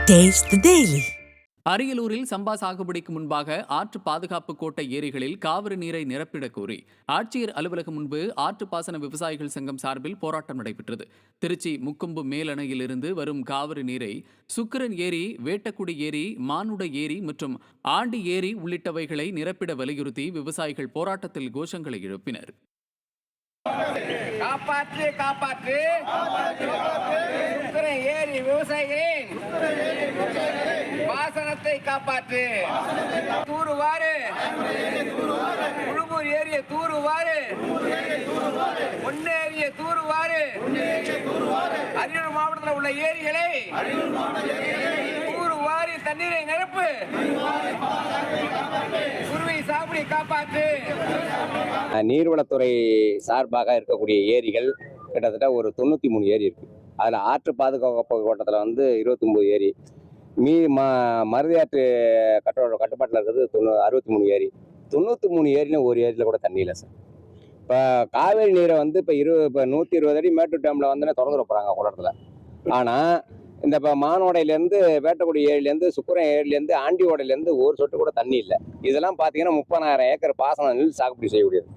Taste the Daily. அரியலூரில் சம்பா சாகுபடிக்கு முன்பாக ஆற்று பாதுகாப்பு கோட்டை ஏரிகளில் காவிரி நீரை நிரப்பிடக் கோரி ஆட்சியர் அலுவலகம் முன்பு ஆற்று பாசன விவசாயிகள் சங்கம் சார்பில் போராட்டம் நடைபெற்றது. திருச்சி முக்கொம்பு மேலணையிலிருந்து வரும் காவிரி நீரை சுக்கிரன் ஏரி, வேட்டக்குடி ஏரி, மானுட ஏரி மற்றும் ஆண்டி ஏரி உள்ளிட்டவைகளை நிரப்பிட வலியுறுத்தி விவசாயிகள் போராட்டத்தில் கோஷங்களை எழுப்பினர். காப்பாற்று காப்பாற்று சுக்கிரன் ஏரி விவசாயிகளின் பாசனத்தை காப்பாற்று. தூருவாறு குழுமூர் ஏரிய தூருவாறு முன்னேறிய தூருவாறு அரியலூர் மாவட்டத்தில் உள்ள ஏரிகளை தூருவாரி தண்ணீரை நிரப்பு. குருவை சாப்பிடி காப்பாற்று. நீர்வளத்துறை சார்பாக இருக்கக்கூடிய ஏரிகள் கிட்டத்தட்ட ஒரு 93 ஏரி இருக்குது. அதில் ஆற்று பாதுகாப்பு கோட்டத்தில் 29 ஏரி, மருதியாற்று கட்டுப்பாட்டில் இருக்கிறது 63 ஏரி. 93 ஏரியில் ஒரு ஏரியில் கூட தண்ணி இல்லை சார். இப்போ காவேரி நீரை இப்போ 120 அடி மேட்டூர் டேமில் திறந்துட போகிறாங்க குளத்தில். ஆனால் இந்த இப்போ மானோடையிலேருந்து வேட்டக்குடி ஏரியிலேருந்து சுக்கிரன் ஏரியிலேருந்து ஆண்டி ஓடையிலேருந்து ஒரு சொட்டு கூட தண்ணி இல்லை. இதெல்லாம் பார்த்தீங்கன்னா 30,000 ஏக்கர் பாசன நெல் சாகுபடி செய்யக்கூடியது.